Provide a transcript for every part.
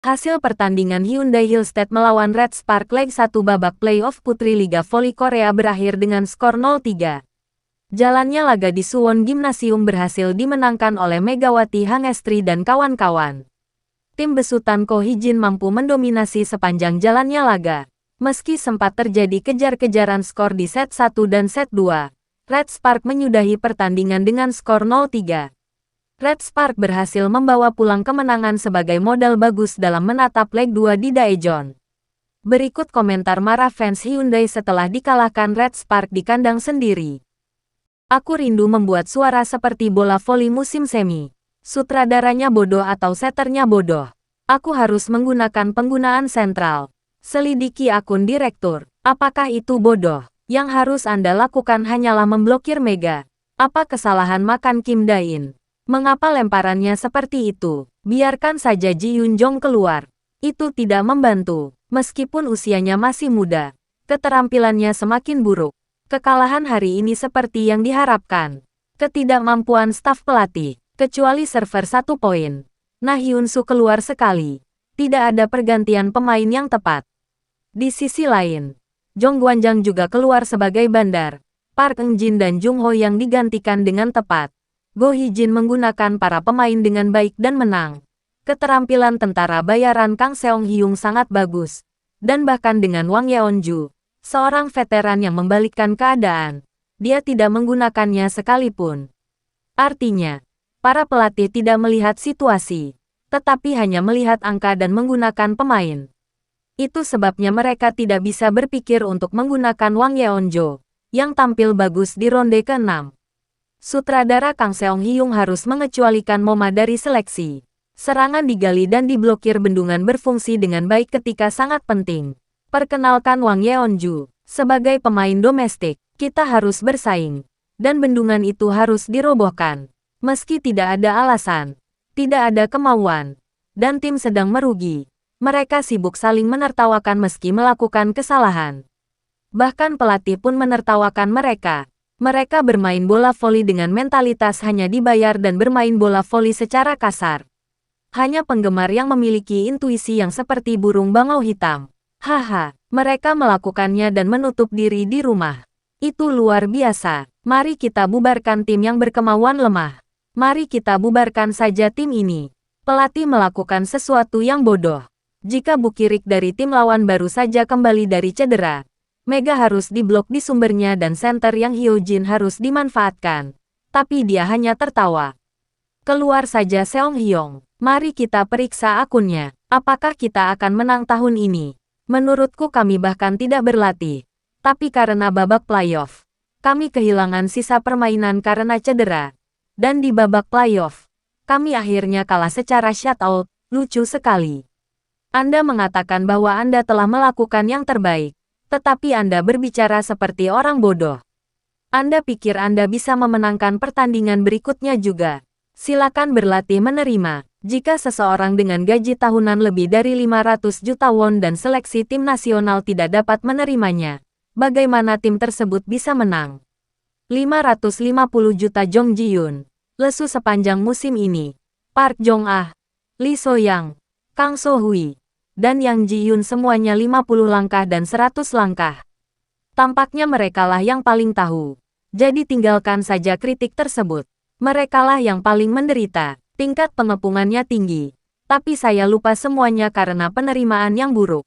Hasil pertandingan Hyundai Hillstead melawan Red Spark Leg 1 babak playoff Putri Liga Voli Korea berakhir dengan skor 0-3. Jalannya laga di Suwon Gymnasium berhasil dimenangkan oleh Megawati Hangestri dan kawan-kawan. Tim besutan Ko Hee-jin mampu mendominasi sepanjang jalannya laga. Meski sempat terjadi kejar-kejaran skor di set 1 dan set 2, Red Spark menyudahi pertandingan dengan skor 0-3. Red Spark berhasil membawa pulang kemenangan sebagai modal bagus dalam menatap leg 2 di Daejeon. Berikut komentar marah fans Hyundai setelah dikalahkan Red Spark di kandang sendiri. Aku rindu membuat suara seperti bola voli musim semi. Sutradaranya bodoh atau setternya bodoh. Aku harus menggunakan penggunaan sentral. Selidiki akun direktur. Apakah itu bodoh? Yang harus Anda lakukan hanyalah memblokir Mega. Apa kesalahan makan Kim Dae-in? Mengapa lemparannya seperti itu? Biarkan saja Ji Yun Jong keluar. Itu tidak membantu. Meskipun usianya masih muda, keterampilannya semakin buruk. Kekalahan hari ini seperti yang diharapkan. Ketidakmampuan staf pelatih, kecuali server 1 poin. Nah Hyun Soo keluar sekali. Tidak ada pergantian pemain yang tepat. Di sisi lain, Jong Gwanjang juga keluar sebagai bandar. Park Eun-jin dan Jung Ho yang digantikan dengan tepat. Go Hee-jin menggunakan para pemain dengan baik dan menang. Keterampilan tentara bayaran Kang Seong-hyung sangat bagus. Dan bahkan dengan Wang Yeonju, seorang veteran yang membalikkan keadaan, dia tidak menggunakannya sekalipun. Artinya, para pelatih tidak melihat situasi, tetapi hanya melihat angka dan menggunakan pemain. Itu sebabnya mereka tidak bisa berpikir untuk menggunakan Wang Yeonjo, yang tampil bagus di ronde ke-6. Sutradara Kang Seong-hyung harus mengecualikan Moma dari seleksi. Serangan digali dan diblokir, bendungan berfungsi dengan baik ketika sangat penting. Perkenalkan Wang Yeonju. Sebagai pemain domestik, kita harus bersaing. Dan bendungan itu harus dirobohkan. Meski tidak ada alasan, tidak ada kemauan, dan tim sedang merugi. Mereka sibuk saling menertawakan meski melakukan kesalahan. Bahkan pelatih pun menertawakan mereka. Mereka bermain bola voli dengan mentalitas hanya dibayar dan bermain bola voli secara kasar. Hanya penggemar yang memiliki intuisi yang seperti burung bangau hitam. Haha, mereka melakukannya dan menutup diri di rumah. Itu luar biasa. Mari kita bubarkan tim yang berkemauan lemah. Mari kita bubarkan saja tim ini. Pelatih melakukan sesuatu yang bodoh. Jika Bukirik dari tim lawan baru saja kembali dari cedera, Mega harus diblok di sumbernya dan center yang Hyojin harus dimanfaatkan. Tapi dia hanya tertawa. Keluar saja Seong-hyung. Mari kita periksa akunnya. Apakah kita akan menang tahun ini? Menurutku kami bahkan tidak berlatih. Tapi karena babak playoff, kami kehilangan sisa permainan karena cedera. Dan di babak playoff, kami akhirnya kalah secara shutout. Lucu sekali. Anda mengatakan bahwa Anda telah melakukan yang terbaik. Tetapi Anda berbicara seperti orang bodoh. Anda pikir Anda bisa memenangkan pertandingan berikutnya juga. Silakan berlatih menerima. Jika seseorang dengan gaji tahunan lebih dari 500 juta won dan seleksi tim nasional tidak dapat menerimanya, bagaimana tim tersebut bisa menang? 550 juta Jong Ji-yoon. Lesu sepanjang musim ini. Park Jong-ah, Lee So-yang, Kang So-hui, dan Yang Ji-yoon semuanya 50 langkah dan 100 langkah. Tampaknya merekalah yang paling tahu. Jadi tinggalkan saja kritik tersebut. Merekalah yang paling menderita. Tingkat pengepungannya tinggi. Tapi saya lupa semuanya karena penerimaan yang buruk.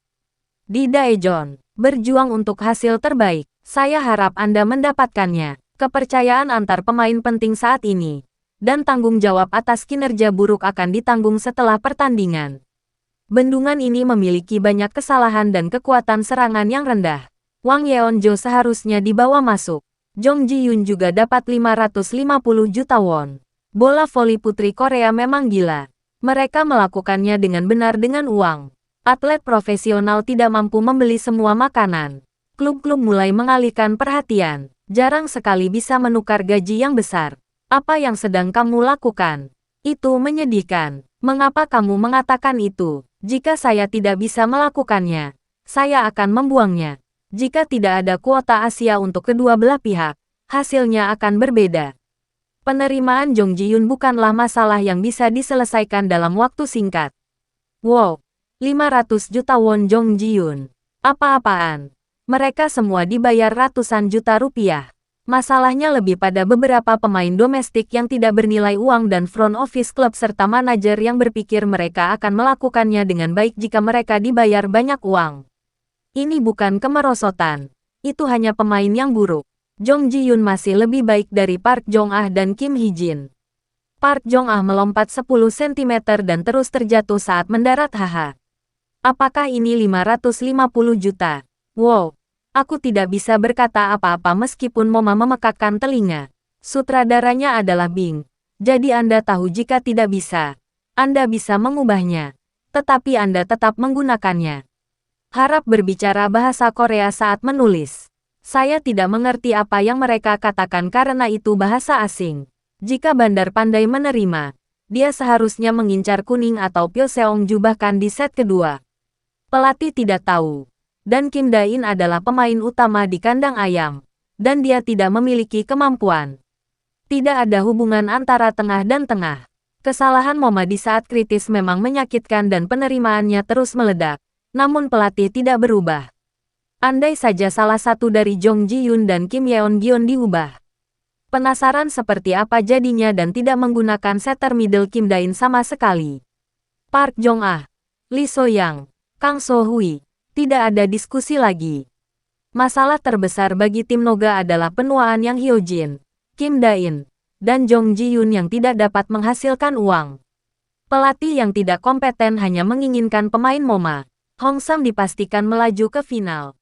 Di Daejeon, berjuang untuk hasil terbaik. Saya harap Anda mendapatkannya. Kepercayaan antar pemain penting saat ini. Dan tanggung jawab atas kinerja buruk akan ditanggung setelah pertandingan. Bendungan ini memiliki banyak kesalahan dan kekuatan serangan yang rendah. Wang Yeonjo seharusnya dibawa masuk. Jong Ji-yoon juga dapat 550 juta won. Bola voli putri Korea memang gila. Mereka melakukannya dengan benar dengan uang. Atlet profesional tidak mampu membeli semua makanan. Klub-klub mulai mengalihkan perhatian. Jarang sekali bisa menukar gaji yang besar. Apa yang sedang kamu lakukan? Itu menyedihkan. Mengapa kamu mengatakan itu? Jika saya tidak bisa melakukannya, saya akan membuangnya. Jika tidak ada kuota Asia untuk kedua belah pihak, hasilnya akan berbeda. Penerimaan Jong Ji-yoon bukanlah masalah yang bisa diselesaikan dalam waktu singkat. Wow, 500 juta won Jong Ji-yoon. Apa-apaan? Mereka semua dibayar ratusan juta rupiah. Masalahnya lebih pada beberapa pemain domestik yang tidak bernilai uang dan front office klub serta manajer yang berpikir mereka akan melakukannya dengan baik jika mereka dibayar banyak uang. Ini bukan kemerosotan. Itu hanya pemain yang buruk. Jong Ji-yoon masih lebih baik dari Park Jong-ah dan Kim Hee-jin. Park Jong-ah melompat 10 cm dan terus terjatuh saat mendarat. Haha. Apakah ini 550 juta? Wow. Aku tidak bisa berkata apa-apa meskipun Moma memekakkan telinga. Sutradaranya adalah Bing. Jadi Anda tahu jika tidak bisa. Anda bisa mengubahnya. Tetapi Anda tetap menggunakannya. Harap berbicara bahasa Korea saat menulis. Saya tidak mengerti apa yang mereka katakan karena itu bahasa asing. Jika Bandar pandai menerima, dia seharusnya mengincar kuning atau Pyo Seong-ju bahkan di set kedua. Pelatih tidak tahu. Dan Kim Da-in adalah pemain utama di kandang ayam. Dan dia tidak memiliki kemampuan. Tidak ada hubungan antara tengah dan tengah. Kesalahan Moma di saat kritis memang menyakitkan dan penerimaannya terus meledak. Namun pelatih tidak berubah. Andai saja salah satu dari Jong Ji-yoon dan Kim Yeon-gyeon diubah. Penasaran seperti apa jadinya dan tidak menggunakan setter middle Kim Da-in sama sekali. Park Jong-ah, Lee So-yang, Kang So-hui. Tidak ada diskusi lagi. Masalah terbesar bagi tim Noga adalah penuaan Yang Hyo-jin, Kim Da-in, dan Jong Ji-yoon yang tidak dapat menghasilkan uang. Pelatih yang tidak kompeten hanya menginginkan pemain Moma. Hong Sam dipastikan melaju ke final.